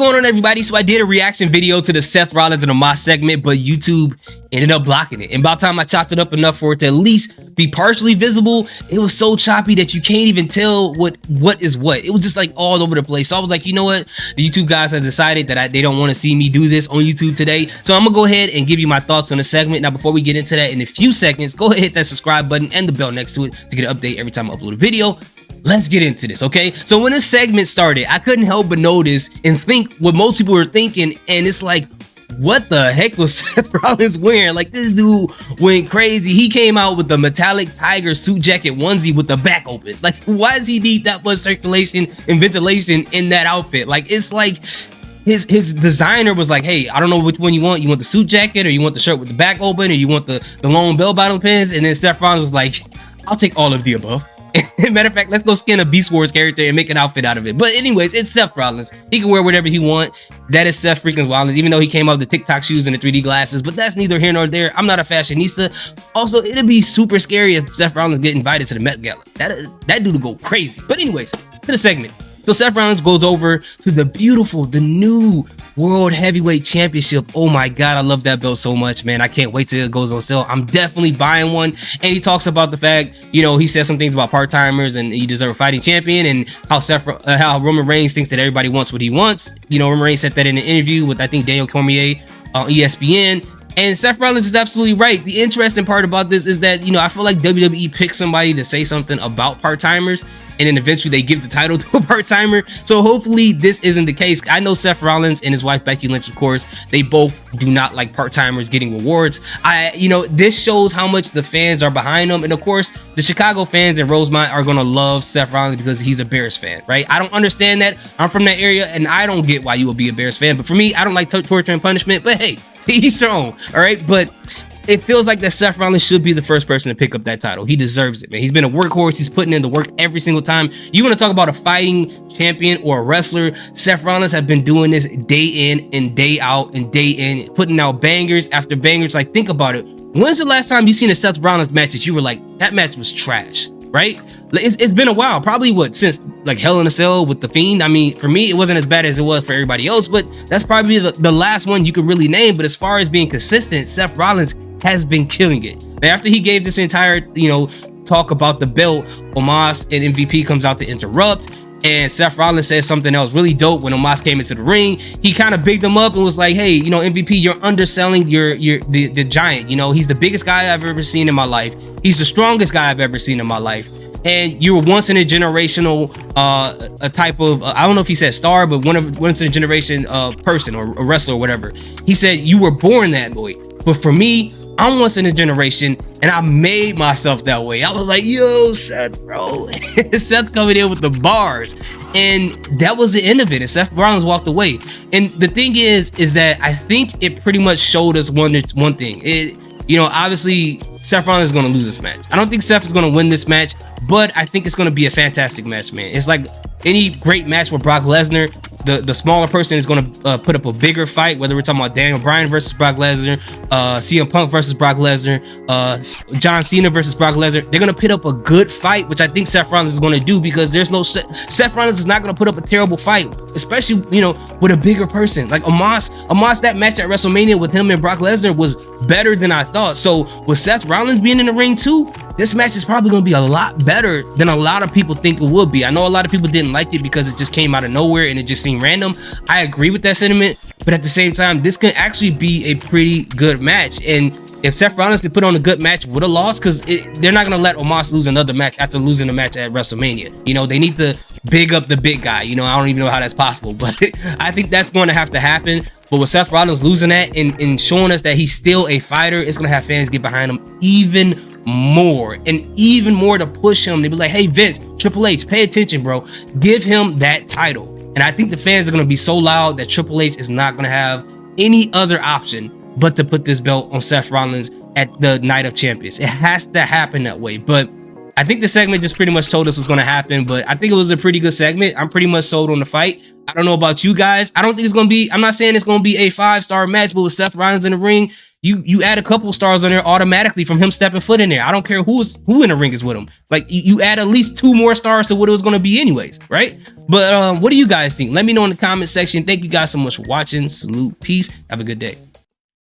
going on, everybody? So I did a reaction video to the Seth Rollins and Omas segment, but YouTube ended up blocking it. And by the time I chopped it up enough for it to at least be partially visible, it was so choppy that you can't even tell what is what. It was just like all over the place. So I was like, you know what? The YouTube guys have decided that they don't want to see me do this on YouTube today. So I'm gonna go ahead and give you my thoughts on the segment. Now, before we get into that, in a few seconds, go ahead and hit that subscribe button and the bell next to it to get an update every time I upload a video. Let's get into this, okay? So when this segment started, I couldn't help but notice and think what most people were thinking, and it's like, what the heck was Seth Rollins wearing? Like, this dude went crazy. He came out with the metallic tiger suit jacket onesie with the back open. Like, why does he need that much circulation and ventilation in that outfit? Like, it's like his designer was like, hey, I don't know which one you want. You want the suit jacket, or you want the shirt with the back open, or you want the long bell bottom pins? And then Seth Rollins was like, I'll take all of the above. Matter of fact, let's go skin a Beast Wars character and make an outfit out of it. But anyways, it's Seth Rollins. He can wear whatever he want. That is Seth freaking Rollins, even though he came out with the TikTok shoes and the 3D glasses. But that's neither here nor there. I'm not a fashionista. Also, it'd be super scary if Seth Rollins get invited to the Met Gala. That dude would go crazy. But anyways, to the segment. So Seth Rollins goes over to the new World Heavyweight Championship. Oh my God, I love that belt so much, man. I can't wait till it goes on sale. I'm definitely buying one. And he talks about the fact, you know, he says some things about part-timers and you deserve a fighting champion, and how Roman Reigns thinks that everybody wants what he wants. You know, Roman Reigns said that in an interview with, I think, Daniel Cormier on ESPN. And Seth Rollins is absolutely right. The interesting part about this is that, you know, I feel like WWE picked somebody to say something about part-timers, and then eventually they give the title to a part-timer. So hopefully this isn't the case. I know Seth Rollins and his wife Becky Lynch, of course, they both do not like part-timers getting rewards. You know, this shows how much the fans are behind them. And of course, the Chicago fans in Rosemont are gonna love Seth Rollins because he's a Bears fan, right? I don't understand that. I'm from that area, and I don't get why you would be a Bears fan. But for me, I don't like torture and punishment. But hey, to each their own, all right? But it feels like that Seth Rollins should be the first person to pick up that title. He deserves it, man. He's been a workhorse. He's putting in the work every single time. You want to talk about a fighting champion or a wrestler? Seth Rollins have been doing this day in and day out and day in, putting out bangers after bangers. Like, think about it. When's the last time you seen a Seth Rollins match that you were like, that match was trash, right? It's been a while, probably since like Hell in a Cell with The Fiend. I mean, for me, it wasn't as bad as it was for everybody else, but that's probably the last one you could really name. But as far as being consistent, Seth Rollins has been killing it. Now, after he gave this entire, you know, talk about the belt, Omas and MVP comes out to interrupt, and Seth Rollins says something else really dope when Omas came into the ring. He kind of bigged him up and was like, hey, you know, MVP, you're underselling the giant. You know, he's the biggest guy I've ever seen in my life. He's the strongest guy I've ever seen in my life. And you were once in a generational a type of I don't know if he said star, but once in a generation person or a wrestler or whatever. He said you were born that way, but for me, I'm once in a generation, and I made myself that way. I was like, yo, Seth, bro. Seth coming in with the bars, and that was the end of it. And Seth Rollins walked away. And the thing is that I think it pretty much showed us one thing. You know, obviously Seth Rollins is going to lose this match. I don't think Seth is going to win this match, but I think it's going to be a fantastic match, man. It's like any great match with Brock Lesnar. The smaller person is going to put up a bigger fight, whether we're talking about Daniel Bryan versus Brock Lesnar, CM Punk versus Brock Lesnar, John Cena versus Brock Lesnar. They're going to put up a good fight, which I think Seth Rollins is going to do, because there's no Seth Rollins is not going to put up a terrible fight, especially, you know, with a bigger person like Omas. That match at WrestleMania with him and Brock Lesnar was better than I thought. So with Seth Rollins being in the ring too, this match is probably going to be a lot better than a lot of people think it will be. I know a lot of people didn't like it because it just came out of nowhere and it just seemed random. I agree with that sentiment, but at the same time, this can actually be a pretty good match. And if Seth Rollins could put on a good match with a loss, because they're not going to let Omas lose another match after losing a match at WrestleMania. You know, they need to big up the big guy. You know, I don't even know how that's possible, but I think that's going to have to happen. But with Seth Rollins losing that and showing us that he's still a fighter, it's going to have fans get behind him even more to push him. They be like, hey, Vince, Triple H, pay attention, bro. Give him that title. And I think the fans are going to be so loud that Triple H is not going to have any other option but to put this belt on Seth Rollins at the Night of Champions. It has to happen that way. But I think the segment just pretty much told us what's going to happen, but I think it was a pretty good segment. I'm pretty much sold on the fight. I don't know about you guys. I don't think it's going to be, I'm not saying it's going to be a 5-star match, but with Seth Rollins in the ring, you add a couple stars on there automatically from him stepping foot in there. I don't care who in the ring is with him. Like you add at least 2 more stars to what it was going to be anyways, right? But what do you guys think? Let me know in the comment section. Thank you guys so much for watching. Salute, peace, have a good day.